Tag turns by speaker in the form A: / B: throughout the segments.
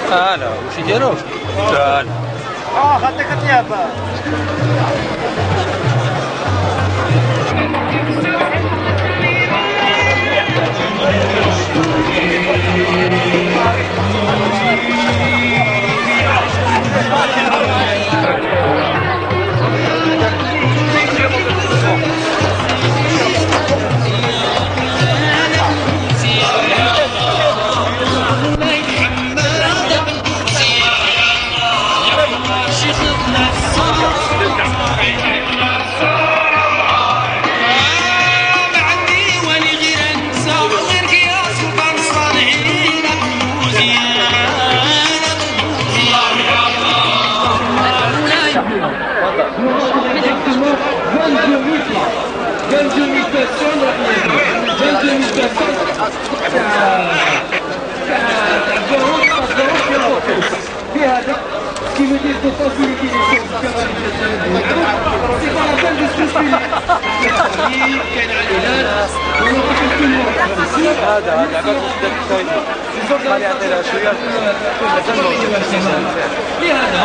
A: لا وش يديروا؟ لا
B: خليك تيابا. في هذا qui me disent de faciliter les choses c'est pas la peine de se soucier كاين عائلات
A: هذا لعبة خلي يعطينا شوية
B: لهذا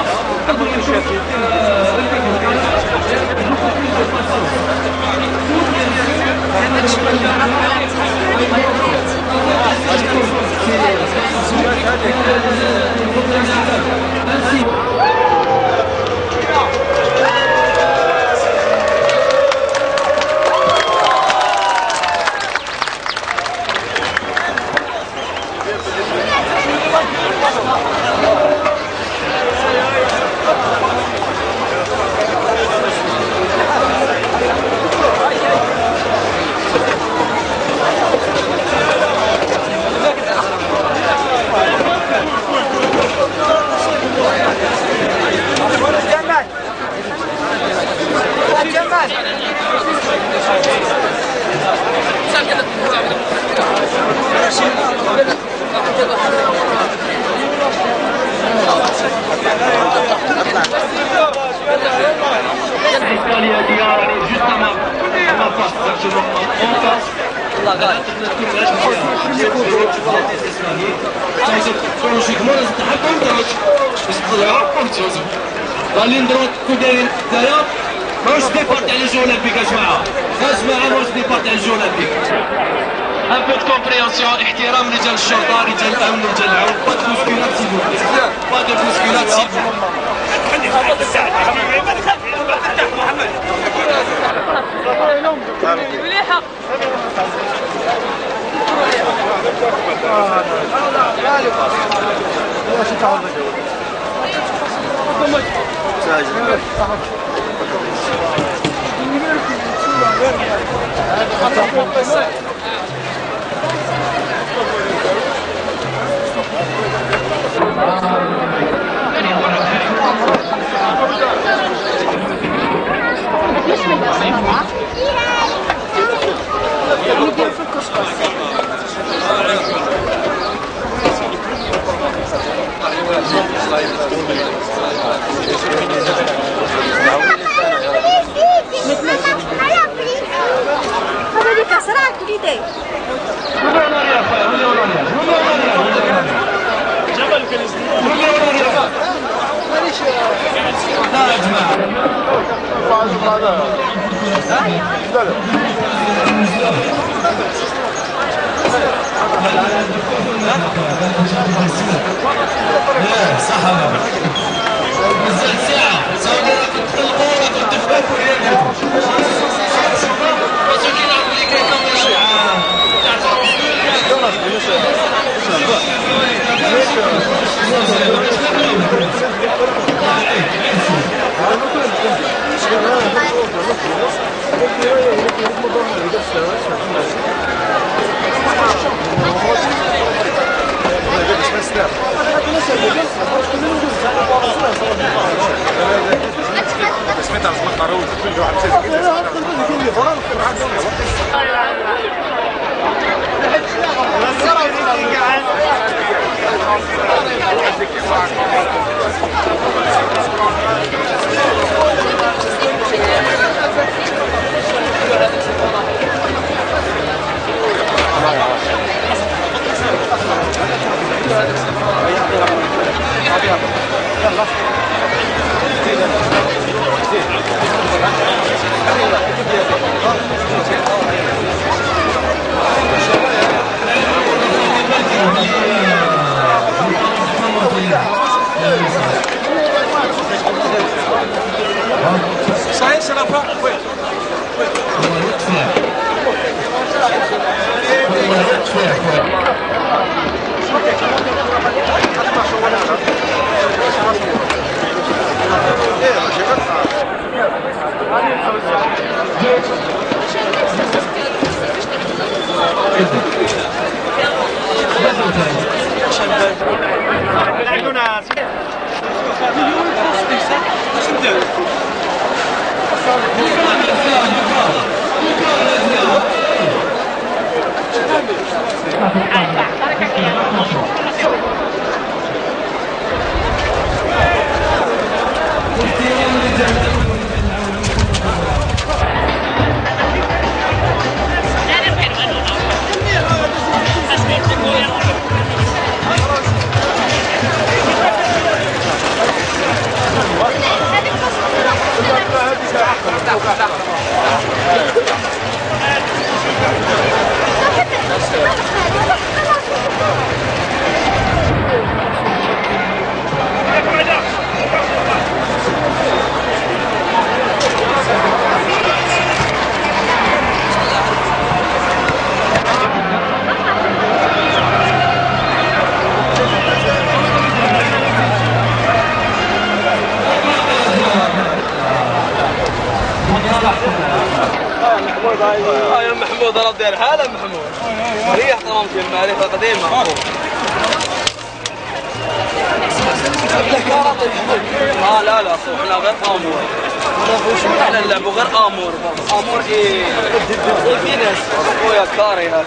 B: غاليين دروك كون دايرين هنايا ماهوش ديبار تاع لي جو اولمبيك اجماعه ماهوش ديبار تاع لي جو اولمبيك ان بو دو كومبريونسيون احترام رجال الشرطه رجال الامن رجال العون با دو بوسكولات سيل بوبلي با دو بوسكولات سيل
A: يا محمود راه داير حاله محمود ريح طرامتي المعرفه قديمه لا حنا غير امور حنا نلعبوا غير امور ايه في ناس خويا كاري هذا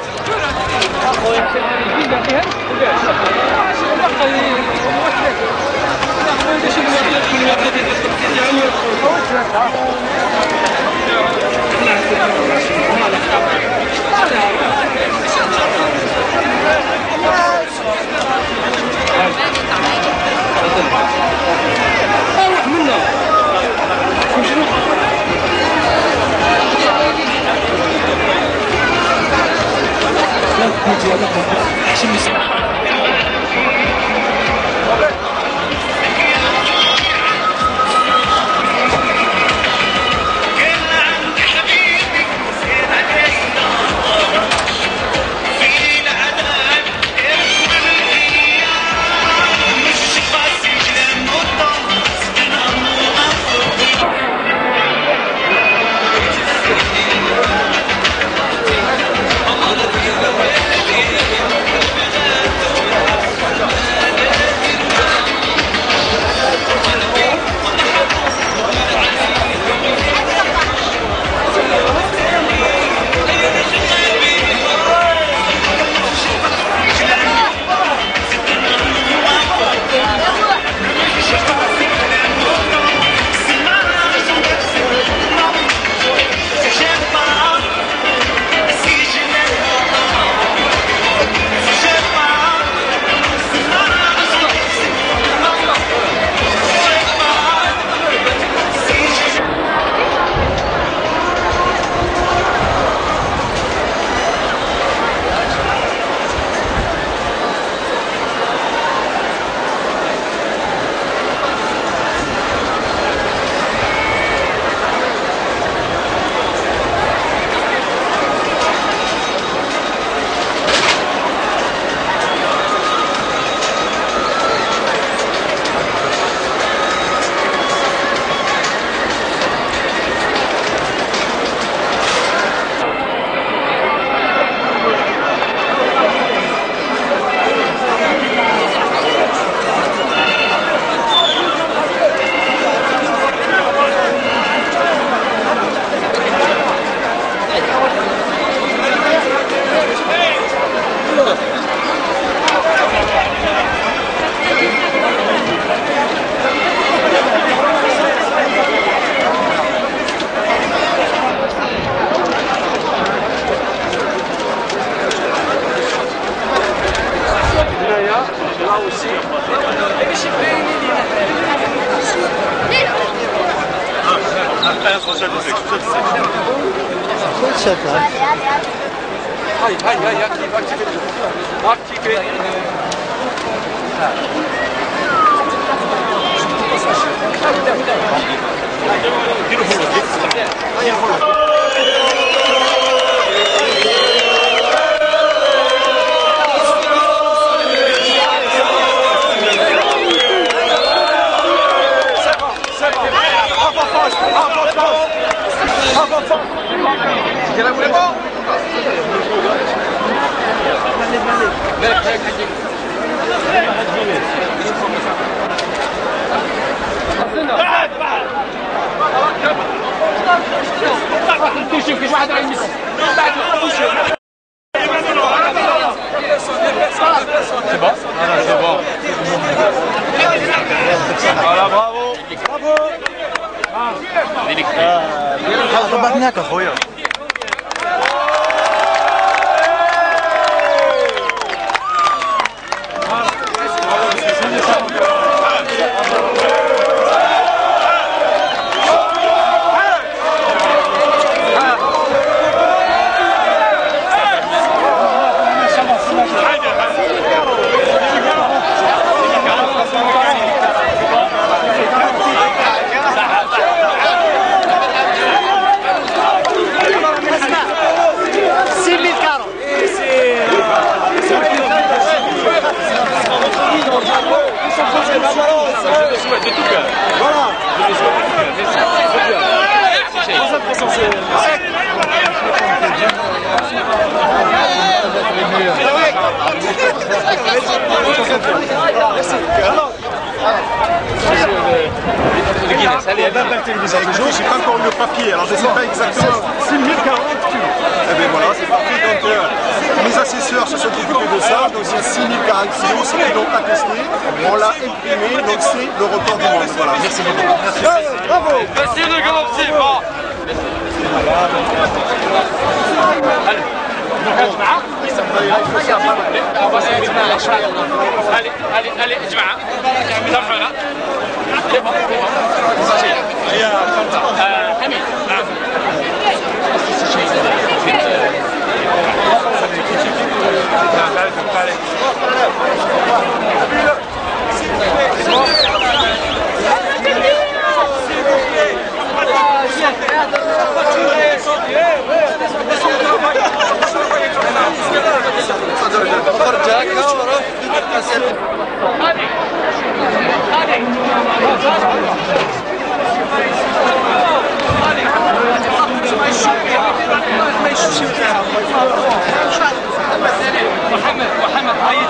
A: هاي اكتيفيت Gracias.
C: كاين واحد راه يمس
D: C'est bon? Voilà, c'est bon. Voilà, bravo. Bravo. ظبطناك اخويا.
E: J'ai pas encore eu le papier, alors je sais pas exactement. 6040 kilos. Eh bien voilà, c'est parti. Donc les assesseurs se sont occupés de ça. Donc c'est 6040 kilos, c'est donc attesté. On l'a imprimé, donc c'est le record du monde. Voilà. Merci beaucoup. Merci. Bravo.
D: Merci de commencer. Bon.
C: allez جماعه سامحونا حميد محمد عيط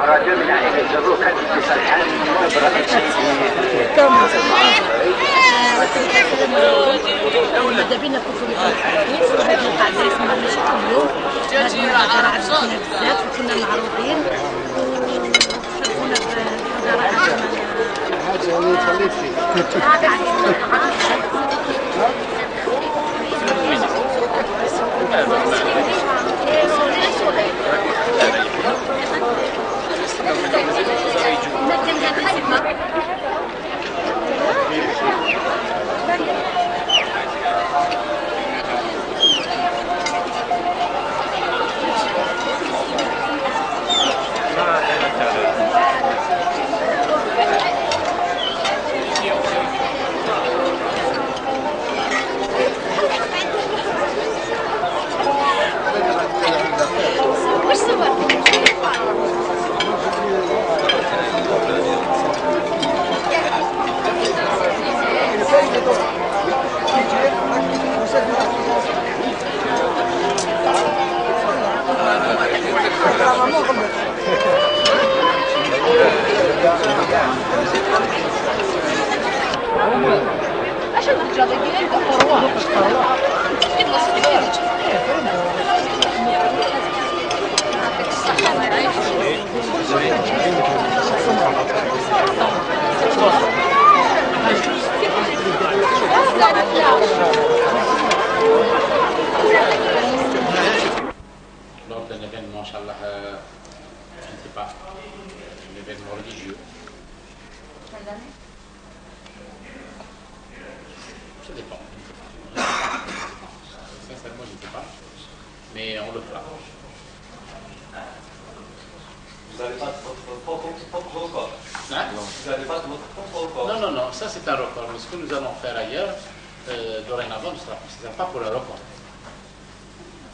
F: رجل من عائلة زروق كان في سرحان ماذا بينا هذه القاعدة اسمها ماشي كل يوم هذه المبادرة عجبتنا بزاف وكنا معروضين وشرفونا بحضارة
C: Lors d'un événement, Inch'Allah, je ne sais pas, un événement religieux. Ça dépend. Sincèrement, je ne sais pas. Mais on le fera.
B: Vous n'avez pas votre propre record.
C: Hein?
B: Vous n'avez pas votre propre record.
C: Non, non, non, ça c'est un record. Mais ce que nous allons faire ailleurs, dorénavant, ce ne sera pas pour un record.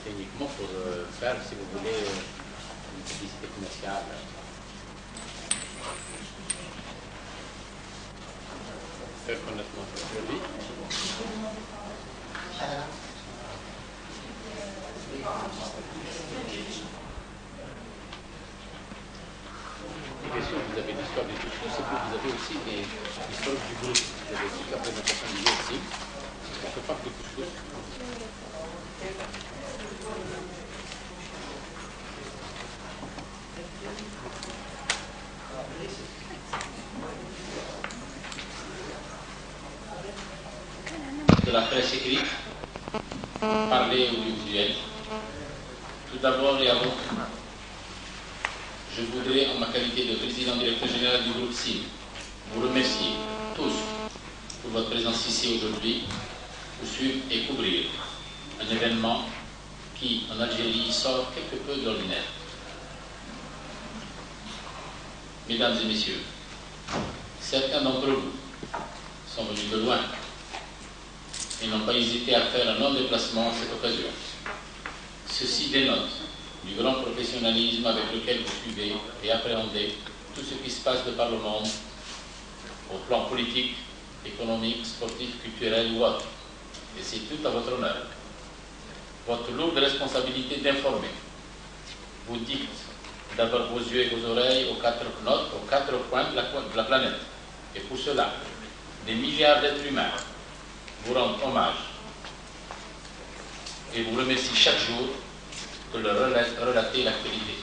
C: C'est uniquement pour faire, si vous voulez, une publicité commerciale. Faire connaître notre produit. Et bien sûr, vous avez l'histoire du couscous, et puis vous avez aussi l'histoire du groupe. Vous avez toute la présentation du lieu aussi. On ne fait pas que du couscous. De la presse écrite, parlée ou visuelle. Tout d'abord et avant, je voudrais, en ma qualité de président directeur général du groupe SIM, vous remercier tous pour votre présence ici aujourd'hui pour suivre et couvrir un événement qui, en Algérie, sort quelque peu de l'ordinaire. Mesdames et messieurs, certains d'entre vous sont venus de loin et n'ont pas hésité à faire un long déplacement à cette occasion. Ceci dénote du grand professionnalisme avec lequel vous suivez et appréhendez tout ce qui se passe de par le monde, au plan politique, économique, sportif, culturel ou autre. Et c'est tout à votre honneur. Votre lourde responsabilité d'informer vous dicte d'avoir vos yeux et vos oreilles aux quatre coins de la planète. Et pour cela, des milliards d'êtres humains vous rendent hommage et vous remercient chaque jour de leur relater l'actualité.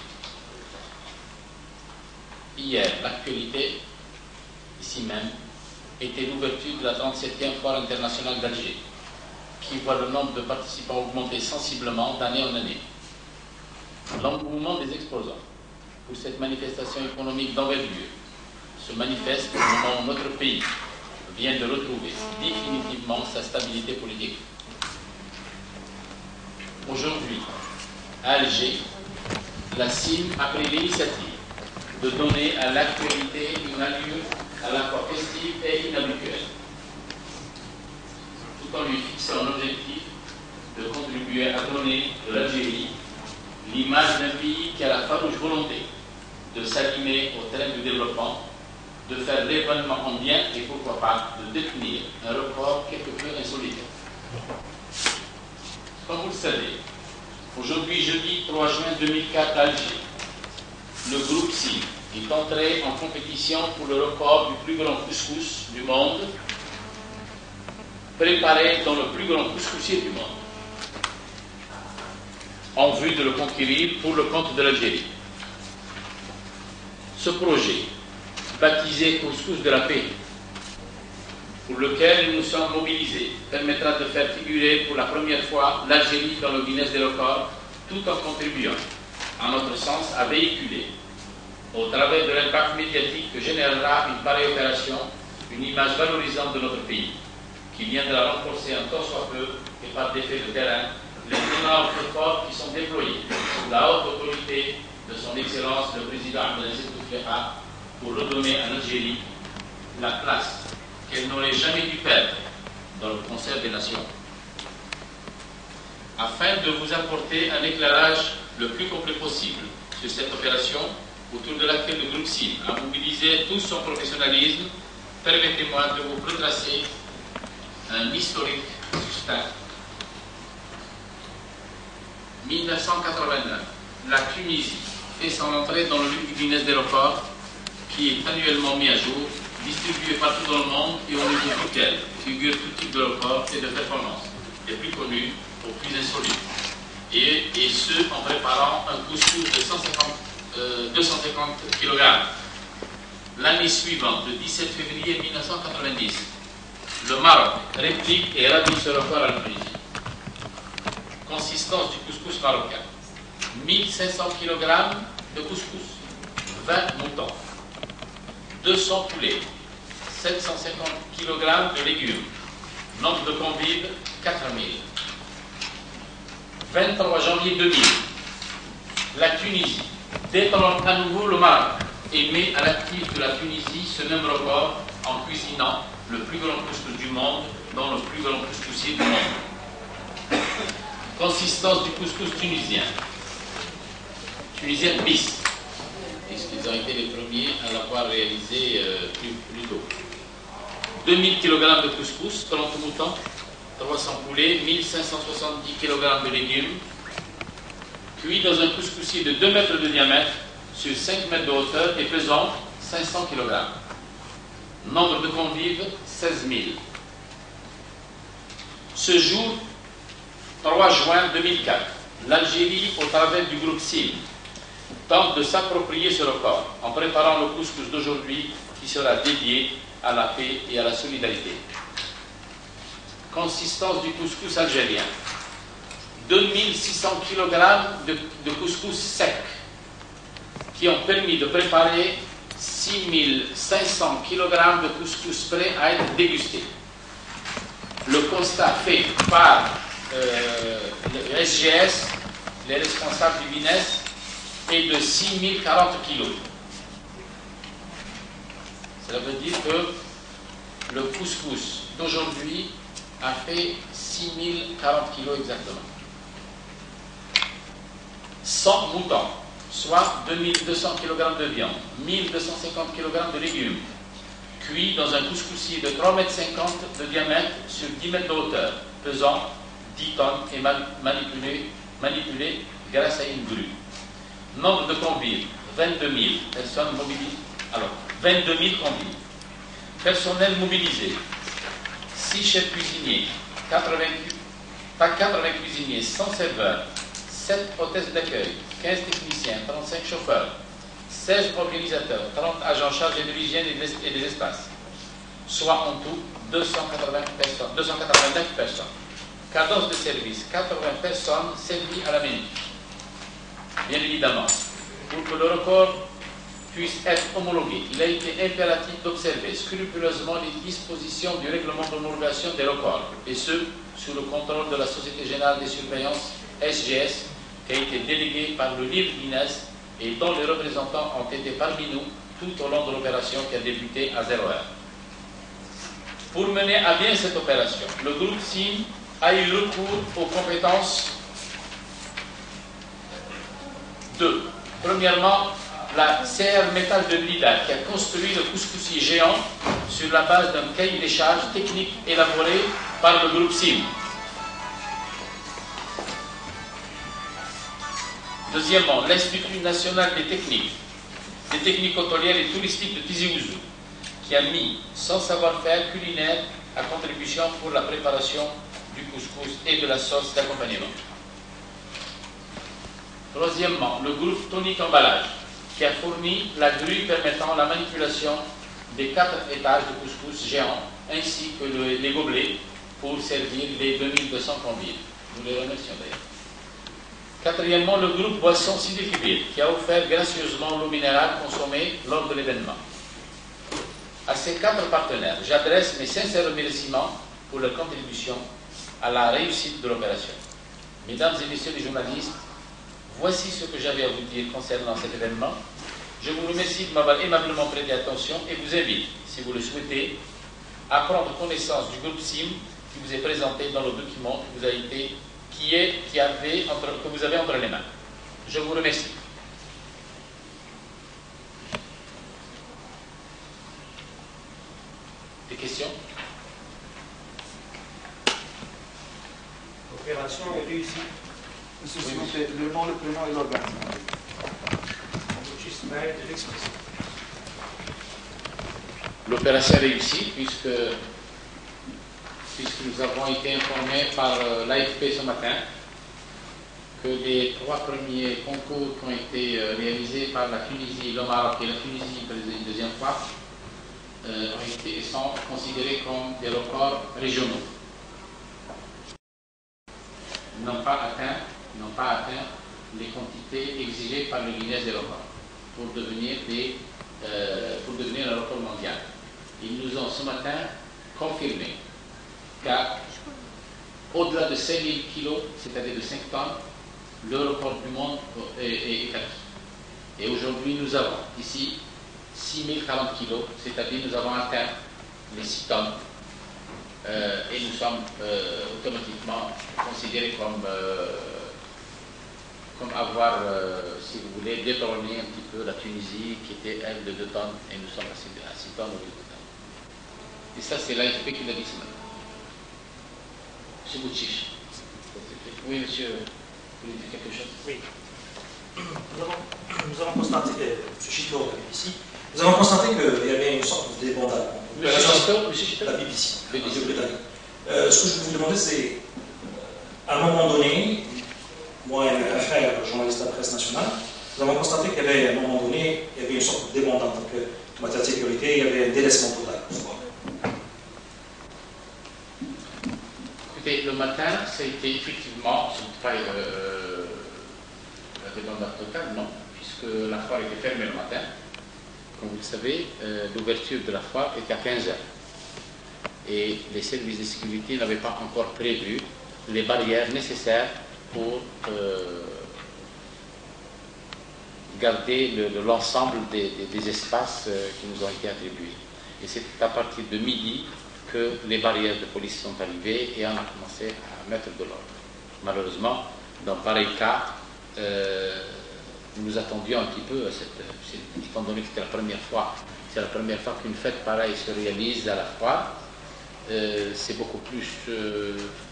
C: Hier, l'actualité, ici même, était l'ouverture de la 37e foire internationale d'Alger, qui voit le nombre de participants augmenter sensiblement d'année en année. L'engouement des exposants pour cette manifestation économique d'envergure se manifeste au moment où notre pays vient de retrouver définitivement sa stabilité politique. Aujourd'hui, à Alger, la CIM a pris l'initiative de donner à l'actualité une allure à la fois festive et inhabituelle, tout en lui fixant l'objectif de contribuer à donner de l'Algérie l'image d'un pays qui a la farouche volonté de s'animer au terrain du développement, de faire l'événement en bien et pourquoi pas de détenir un record quelque peu insolite. Comme vous le savez, aujourd'hui, jeudi 3 juin 2004 à Alger, le groupe CIM est entré en compétition pour le record du plus grand couscous du monde, préparé dans le plus grand couscoussier du monde, en vue de le conquérir pour le compte de l'Algérie. Ce projet, baptisé Couscous de la paix, pour lequel nous nous sommes mobilisés, permettra de faire figurer pour la première fois l'Algérie dans le Guinness des records, tout en contribuant, à notre sens, à véhiculer, au travers de l'impact médiatique que générera une pareille opération, une image valorisante de notre pays, qui viendra renforcer un tant soit peu, et par d'effet de terrain, les énormes efforts qui sont déployés sous la haute autorité de son Excellence le Président Abdelaziz Bouteflika pour redonner à l'Algérie la place qu'elle n'aurait jamais dû perdre dans le concert des nations. Afin de vous apporter un éclairage le plus complet possible sur cette opération, autour de laquelle le groupe CIM a mobilisé tout son professionnalisme, permettez-moi de vous retracer un historique succinct. 1989, la Tunisie fait son entrée dans le livre du Guinness des records, qui est annuellement mis à jour, distribué partout dans le monde et au niveau duquel figure tout type de records et de performances, les plus connus aux plus insolites. Et ce, en préparant un couscous de 250 kg. L'année suivante, le 17 février 1990, le Maroc réplique et ravit ce record à la Tunisie. Consistance du couscous marocain: 1500 kg de couscous, 20 moutons, 200 poulets, 750 kg de légumes, nombre de convives 4000. 23 janvier 2000, la Tunisie détrône à nouveau le Maroc et met à l'actif de la Tunisie ce même record en cuisinant le plus grand couscous du monde dans le plus grand couscoussier du monde. Consistance du couscous tunisien. Tunisien bis, puisqu'ils ont été les premiers à l'avoir réalisé plus tôt. 2000 kg de couscous, 30 moutons, 300 poulets, 1570 kg de légumes, cuits dans un couscoussier de 2 mètres de diamètre sur 5 mètres de hauteur et pesant 500 kg. Nombre de convives, 16 000. Ce jour, 3 juin 2004, l'Algérie, au travers du groupe CIM, tente de s'approprier ce record en préparant le couscous d'aujourd'hui qui sera dédié à la paix et à la solidarité. Consistance du couscous algérien: 2600 kg de couscous sec qui ont permis de préparer 6500 kg de couscous prêts à être dégustés. Le constat fait par le SGS, les responsables du Guinness, est de 6040 kg. Cela veut dire que le couscous d'aujourd'hui a fait 6040 kg exactement. 100 moutons, soit 2200 kg de viande, 1250 kg de légumes, cuits dans un couscoussier de 3,50 m de diamètre sur 10 mètres de hauteur, pesant 10 tonnes et manipulé grâce à une grue. Nombre de convives, 22 000 personnes mobilisées. Alors, 22 000 convives. Personnel mobilisé, 6 chefs cuisiniers, 80 cuisiniers, 100 serveurs, 7 hôtesses d'accueil, 15 techniciens, 35 chauffeurs, 16 organisateurs, 30 agents chargés de l'hygiène et des espaces, soit en tout 289 personnes. Cadence de service, 80 personnes servies à la minute. Bien évidemment, pour que le record puisse être homologué, il a été impératif d'observer scrupuleusement les dispositions du règlement d'homologation des records, et ce, sous le contrôle de la Société Générale des Surveillances SGS qui a été délégué par le livre Guinness et dont les représentants ont été parmi nous tout au long de l'opération qui a débuté à 0h. Pour mener à bien cette opération, le groupe SIM a eu recours aux compétences de, premièrement, la CR Métal de Blida qui a construit le couscoussier géant sur la base d'un cahier des charges techniques élaboré par le groupe SIM. Deuxièmement, l'Institut national des techniques hôtelières et touristiques de Tizi Ouzou, qui a mis son savoir-faire culinaire à contribution pour la préparation du couscous et de la sauce d'accompagnement. Troisièmement, le groupe Tonique Emballage, qui a fourni la grue permettant la manipulation des 4 étages de couscous géants, ainsi que les gobelets pour servir les 2200 convives. Nous les remercions d'ailleurs. Quatrièmement, le groupe Boisson Sidéfibile, qui a offert gracieusement l'eau minérale consommée lors de l'événement. À ces 4 partenaires, j'adresse mes sincères remerciements pour leur contribution à la réussite de l'opération. Mesdames et messieurs les journalistes, voici ce que j'avais à vous dire concernant cet événement. Je vous remercie de m'avoir aimablement prêté attention et vous invite, si vous le souhaitez, à prendre connaissance du groupe SIM qui vous est présenté dans le document que vous avez entre les mains. Je vous remercie. Des questions?
G: L'opération est réussie.
H: Monsieur, s'il vous plaît, le nom, le prénom et l'organisme.
G: De l'expression.
C: L'opération est réussie puisque nous avons été informés par l'AFP ce matin que les 3 premiers concours qui ont été réalisés par la Tunisie, le Maroc et la Tunisie pour une deuxième fois sont considérés comme des records régionaux. Ils n'ont pas atteint les quantités exigées par le Guinness des records pour devenir un record mondial. Ils nous ont ce matin confirmé qu'au-delà de 5000 kg, c'est-à-dire de 5 tonnes, le record du monde est acquis. Et aujourd'hui, nous avons ici 6040 kg, c'est-à-dire nous avons atteint les 6 tonnes et nous sommes automatiquement considérés comme avoir, si vous voulez, détrôné un petit peu la Tunisie qui était, elle, de 2 tonnes et nous sommes à 6 tonnes au lieu de 2 tonnes. Et ça, c'est l'AFP qui l'a dit ce matin. Monsieur Boutchiche. Oui, monsieur, vous voulez dire quelque chose?
G: Oui. Nous avons constaté, M. Chito, ici, nous avons constaté qu'il y avait une sorte de débandade.
C: Monsieur Chito,
G: la BBC. Ce que je vous demandais, c'est, à un moment donné, moi et un frère, journaliste de la presse nationale, nous avons constaté qu'il y avait, à un moment donné, il y avait une sorte de débandade. Donc, en matière de sécurité, il y avait un délaissement total.
C: Écoutez, le matin, ça a été effectivement, ce n'est pas la débandade totale, non, puisque la foire était fermée le matin. Comme vous le savez, l'ouverture de la foire était à 15h. Et les services de sécurité n'avaient pas encore prévu les barrières nécessaires pour garder l'ensemble des espaces qui nous ont été attribués. Et c'est à partir de midi que les barrières de police sont arrivées et on a commencé à mettre de l'ordre. Malheureusement, dans pareil cas, nous attendions un petit peu, étant donné que c'était la première fois qu'une fête pareille se réalise à la foire, c'est beaucoup plus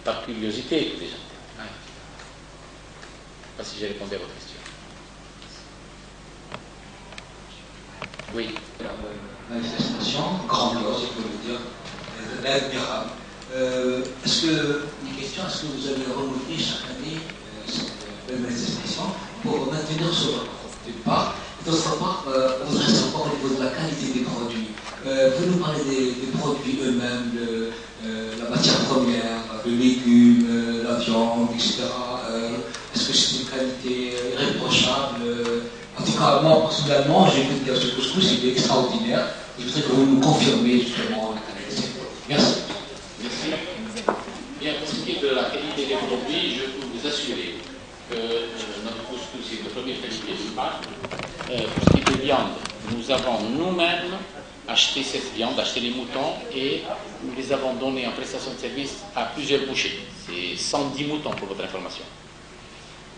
C: par curiosité que les gens. Je ne sais pas si j'ai répondu à votre question. Oui.
I: Manifestation, grandiose, il faut le dire, admirable. Est-ce que vous avez renouvelé chaque année cette manifestation pour maintenir ce record, d'une part? D'autre part, on voudrait savoir au niveau de la qualité des produits. Vous nous parlez des produits eux-mêmes, de la matière première, le légumes, la viande, etc. Est-ce que c'est une qualité irréprochable? En tout cas, moi, personnellement, j'ai goûté à ce couscous, il est extraordinaire. Je voudrais que vous nous confirmiez justement la qualité de ces produits. Merci.
C: Merci. Bien, pour ce qui est de la qualité des produits, je peux vous assurer Pour ce qui est de viande, nous avons nous-mêmes acheté cette viande, acheté les moutons et nous les avons donnés en prestation de service à plusieurs bouchers. C'est 110 moutons pour votre information.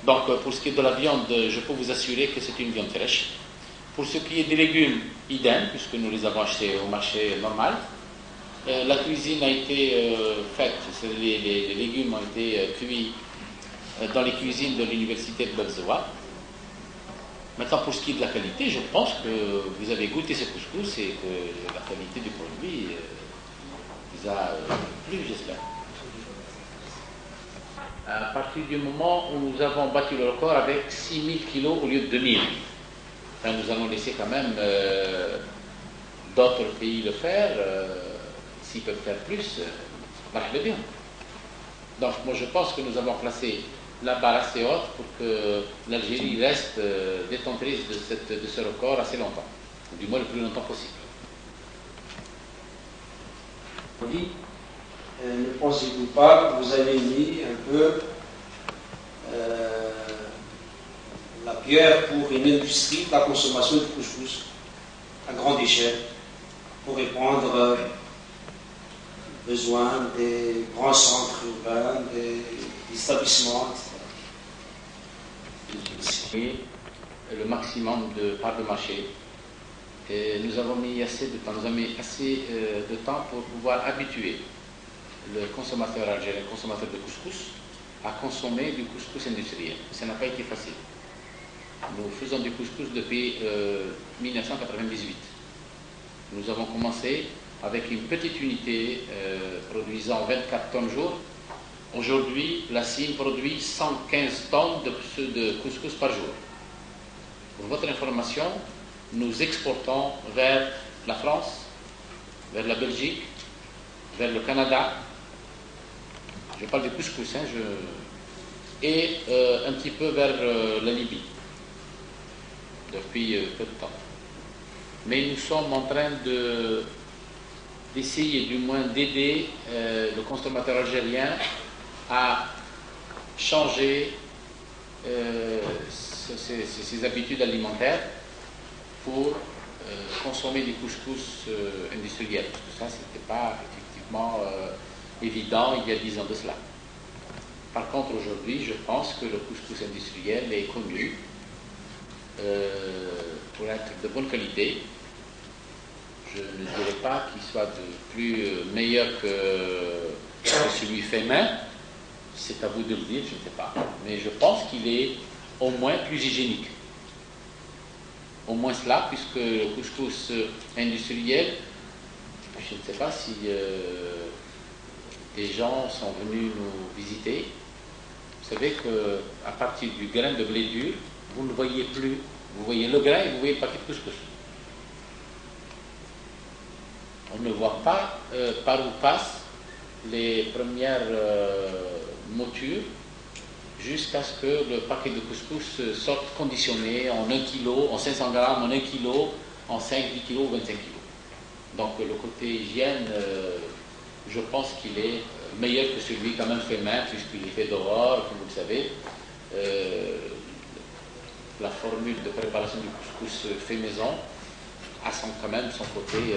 C: Donc pour ce qui est de la viande, je peux vous assurer que c'est une viande fraîche. Pour ce qui est des légumes, idem, puisque nous les avons achetés au marché normal. La cuisine a été faite, les légumes ont été cuits dans les cuisines de l'université de Berzoua. Maintenant, pour ce qui est de la qualité, je pense que vous avez goûté ce couscous et que la qualité du produit vous a plu, j'espère. À partir du moment où nous avons battu le record avec 6000 kilos au lieu de 2000, enfin, nous allons laisser quand même d'autres pays le faire. S'ils peuvent faire plus, marche bien. Donc, moi, je pense que nous avons placé la barre assez haute pour que l'Algérie reste détentrice de ce record assez longtemps, ou du moins le plus longtemps possible.
J: Ne pensez-vous pas que vous avez mis un peu la pierre pour une industrie de la consommation de couscous à grande échelle pour répondre aux besoins des grands centres urbains, des établissements, etc.
C: Le maximum de parts de marché. Et nous avons mis assez de temps, pour pouvoir habituer le consommateur algérien, le consommateur de couscous, à consommer du couscous industriel. Ça n'a pas été facile. Nous faisons du couscous depuis 1998. Nous avons commencé avec une petite unité produisant 24 tonnes jour. Aujourd'hui, la CIM produit 115 tonnes de couscous par jour. Pour votre information, nous exportons vers la France, vers la Belgique, vers le Canada. Je parle du couscous, et un petit peu vers la Libye, depuis peu de temps. Mais nous sommes en train d'essayer du moins d'aider le consommateur algérien à changer ses habitudes alimentaires pour consommer des couscous industriels. Parce que ça, ce n'était pas effectivement évident il y a 10 ans de cela. Par contre, aujourd'hui, je pense que le couscous industriel est connu pour être de bonne qualité. Je ne dirais pas qu'il soit meilleur que celui fait main. C'est à vous de le dire, je ne sais pas. Mais je pense qu'il est au moins plus hygiénique. Au moins cela, puisque le couscous industriel, je ne sais pas si des gens sont venus nous visiter. Vous savez qu'à partir du grain de blé dur, vous ne le voyez plus. Vous voyez le grain et vous voyez le paquet de couscous. On ne voit pas par où passent les premières moutures jusqu'à ce que le paquet de couscous sorte conditionné en 1 kg, en 500 grammes, en 1 kg, en 5, 10 kg ou 25 kg. Donc le côté hygiène, je pense qu'il est meilleur que celui quand même fait main, puisqu'il est fait dehors, comme vous le savez. La formule de préparation du couscous fait maison a quand même son côté,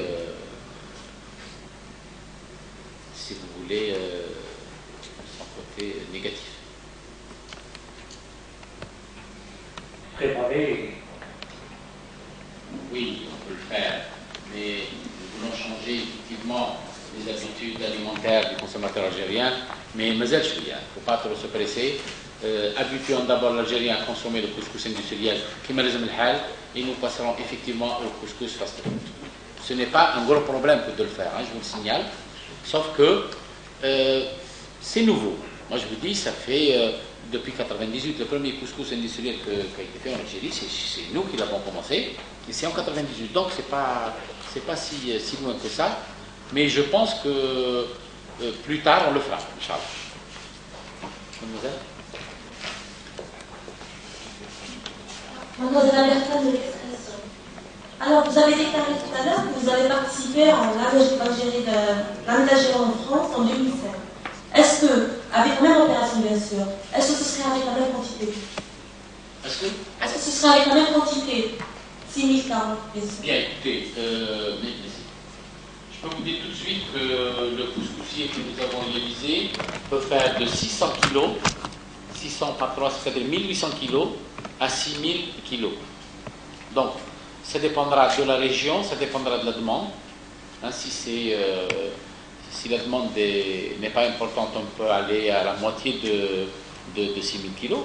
C: si vous voulez, son côté négatif.
J: Préparer.
C: Oui, on peut le faire, mais nous voulons changer effectivement les habitudes alimentaires du consommateur algérien, mais mazel chouïa, il ne faut pas trop se presser. Habituons d'abord l'Algérien à consommer le couscous industriel qui me résume le hal, et nous passerons effectivement au couscous fast food. Ce n'est pas un gros problème que de le faire, je vous le signale, sauf que c'est nouveau. Moi je vous dis, ça fait depuis 1998, le premier couscous industriel qui a été fait en Algérie, c'est nous qui l'avons commencé, et c'est en 1998, donc c'est pas si loin que ça, mais je pense que plus tard on le fera, Inch'Allah.
K: Mademoiselle Alberta de l'Expression. Alors, vous avez déclaré tout à l'heure que vous avez participé à l'aménagement en France en 2007. Est-ce que, avec la même opération bien sûr, est-ce que ce serait avec la même quantité?
C: Est-ce que
K: ce sera avec la même quantité? 6040 pesos.
C: Bien, écoutez, je peux vous dire tout de suite que le couscoussier que nous avons réalisé peut faire de 600 kg, 600 par 3, c'est-à-dire 1800 kg, à 6000 kg. Donc, ça dépendra de la région, ça dépendra de la demande. Hein, si la demande n'est pas importante, on peut aller à la moitié de 6000 kg.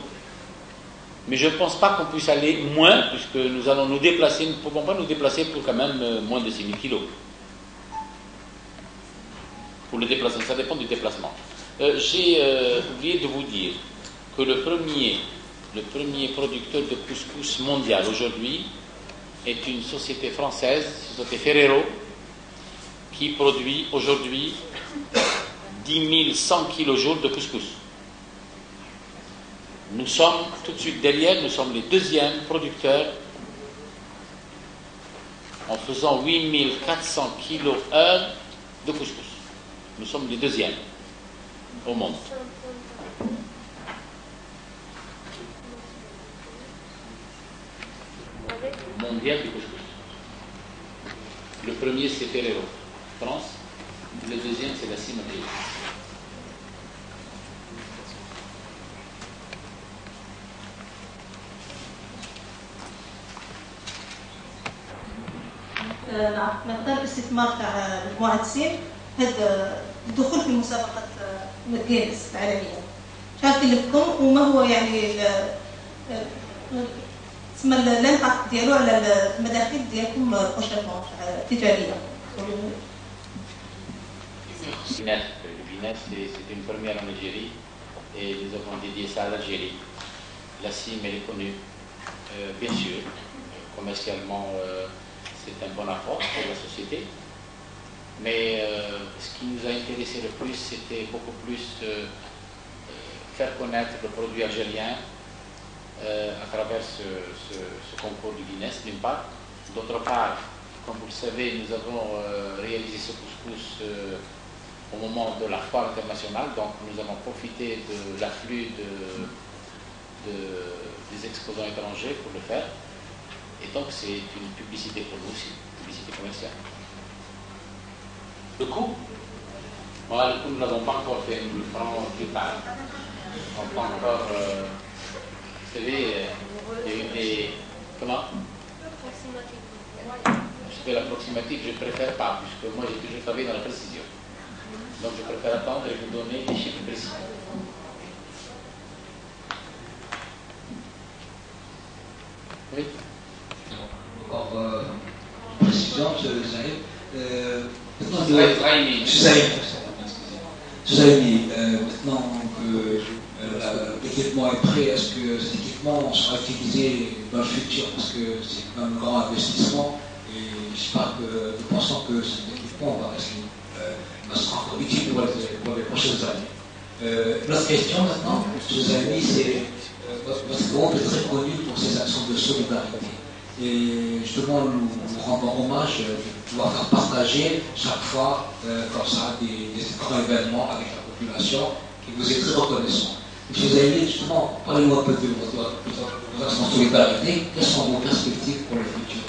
C: Mais je ne pense pas qu'on puisse aller moins, puisque nous allons nous déplacer, nous ne pouvons pas nous déplacer pour quand même moins de 6000 kg. Pour le déplacement, ça dépend du déplacement. J'ai oublié de vous dire que le premier producteur de couscous mondial aujourd'hui est une société française, société Ferrero, qui produit aujourd'hui 10 100 kg de couscous. Nous sommes tout de suite derrière, nous sommes les deuxièmes producteurs en faisant 8400 kg/h de couscous. Nous sommes les deuxièmes au monde. Mondial du couscous. Le premier c'est Ferrero, France. Le deuxième c'est la Cimatée.
L: مقدار الاستثمار تاع مجموعة سين هذا الدخول في مسابقة جينيس العالمية شحال كلفكم وما هو يعني تسمى الامباكت ديالو على المداخل ديالكم بروشينمون التجارية.
C: Le Guinness, c'est une première en Algérie et nous avons dédié ça à l'Algérie. La CIM, elle est connue, bien sûr, commercialement. C'est un bon apport pour la société. Mais ce qui nous a intéressé le plus, c'était beaucoup plus faire connaître le produit algérien à travers ce concours du Guinness, d'une part. D'autre part, comme vous le savez, nous avons réalisé ce couscous au moment de la foire internationale, donc nous avons profité de l'afflux des exposants étrangers pour le faire. Et donc c'est une publicité pour nous aussi, une publicité commerciale. Le coût, voilà, le coût nous ne l'avons pas encore fait, nous le ferons plus tard. On peut encore, vous savez, il y a eu des... Comment? Je fais l'approximative, je ne préfère pas, puisque moi j'ai toujours travaillé dans la précision. Donc je préfère attendre et vous donner des chiffres précis. Oui.
I: Encore précision, M. Zahid. Maintenant que l'équipement est prêt, est-ce que cet équipement sera utilisé dans le futur? Parce que c'est quand même un grand investissement et j'espère que nous pensons que cet équipement va se rendre utile pour les prochaines années. Notre question maintenant, M. Zahid, c'est votre groupe est très connu pour ses actions de solidarité. Et justement, nous rendons hommage de pouvoir faire partager chaque fois comme ça des grands événements avec la population qui vous est très reconnaissant. Monsieur Zahid, justement, parlez-nous un peu de vos actions de solidarité. Quelles sont vos perspectives pour le futur?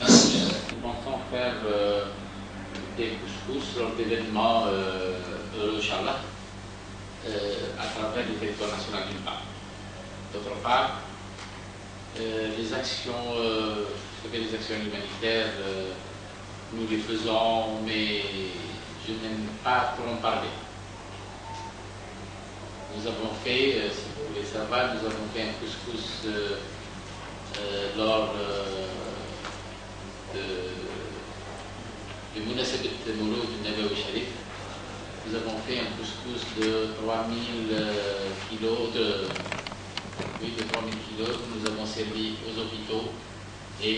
I: Merci, monsieur Zahid.
C: Nous pensons faire des couscous lors d'événements Inch'Allah à travers le territoire national d'une part. D'autre part, les actions, les actions humanitaires, nous les faisons, mais je n'aime pas trop en parler. Nous avons fait, si vous voulez savoir, nous avons fait un couscous lors de Mounasabit Mouloud Nabawi Sharif. Nous avons fait un couscous de 3000 kilos de 3000 kilos que nous avons servi aux hôpitaux et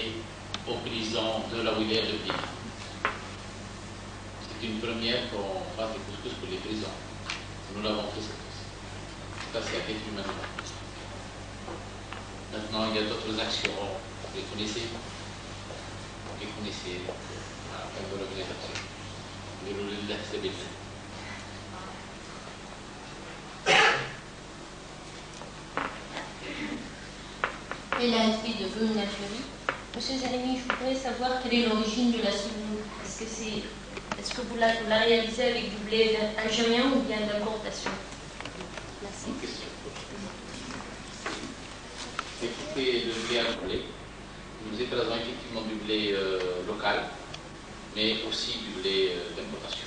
C: aux prisons de la wilaya de Pire. C'est une première qu'on fasse des couscous pour les prisons. Nous l'avons fait cette fois-ci. Ça, c'est à quelque humanitaire. Maintenant, il y a d'autres actions. Vous les connaissez? Vous les connaissez à la de l'organisation.
M: l'entrée de vœux en Algérie. Monsieur Zerimi, je voudrais savoir quelle est l'origine de la semoule. Est-ce que vous la réalisez avec du blé algérien ou bien d'importation? Merci.
C: Écoutez, le blé à blé. Nous écrasons effectivement du blé local, mais aussi du blé d'importation.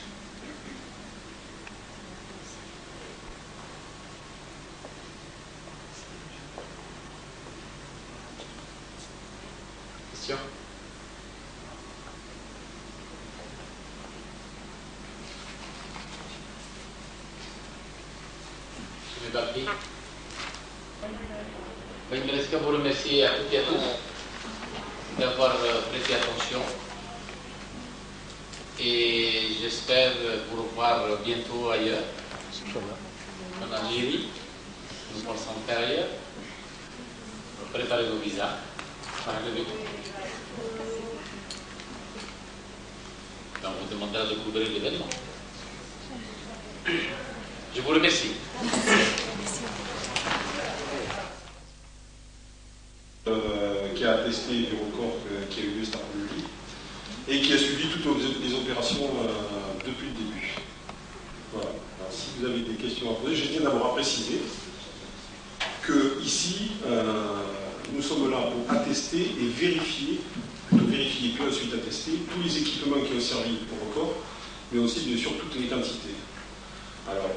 C: Question? Je vais parler. Il me reste qu'à vous remercier à toutes et à tous d'avoir prêté attention et j'espère vous revoir bientôt ailleurs, en Algérie. Nous pensons faire ailleurs, préparer vos visas. On vous demandera de couvrir l'événement. Je vous remercie.
E: Qui a attesté du record qui a eu lieu cet après-midi et qui a suivi toutes les opérations depuis le début. Voilà. Alors, si vous avez des questions à poser, je tiens d'abord à préciser que ici, nous sommes là pour attester et vérifier, plutôt vérifier que ensuite attester, tous les équipements qui ont servi au record, mais aussi bien sûr toutes les quantités. Alors,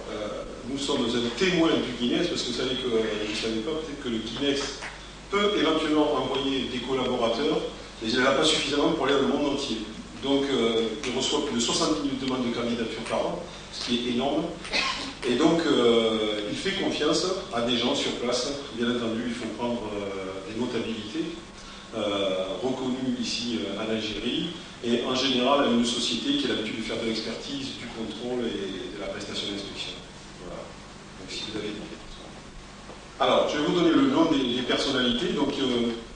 E: nous sommes un témoin du Guinness, parce que vous savez que, vous ne savez pas, peut-être que le Guinness peut éventuellement envoyer des collaborateurs, mais il n'a pas suffisamment pour aller dans le monde entier. Donc, il reçoit plus de 70 000 demandes de candidature par an, ce qui est énorme. Et donc, il fait confiance à des gens sur place. Bien entendu, il faut prendre des notabilités reconnues ici en Algérie, et en général à une société qui a l'habitude de faire de l'expertise, du contrôle et de la prestation d'inspection. Voilà. Donc, si vous avez des questions. Alors, je vais vous donner le nom des personnalités. Donc,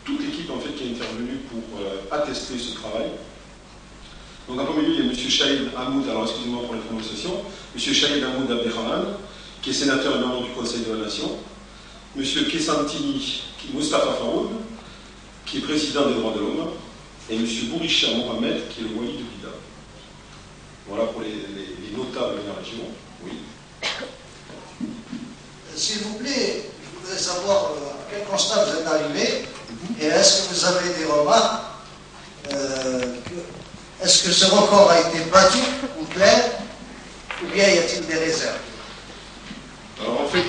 E: toute l'équipe en fait qui est intervenue pour attester ce travail. Donc, en premier lieu, il y a M. Chahid Hamoud, alors excusez-moi pour la prononciation, M. Chahid Hamoud Abdelrahman, qui est sénateur et membre du Conseil de la Nation, M. Kessantini Mustafa Faroun, qui est président des droits de l'homme, et M. Bourisha Mohamed, qui est le wali de Bida. Voilà pour les notables de la région. Oui.
N: S'il vous plaît, je voudrais savoir à quel constat vous êtes arrivé et est-ce que vous avez des remarques est-ce que ce record a été battu ou clair ou bien y a-t-il des réserves?
E: Alors en fait,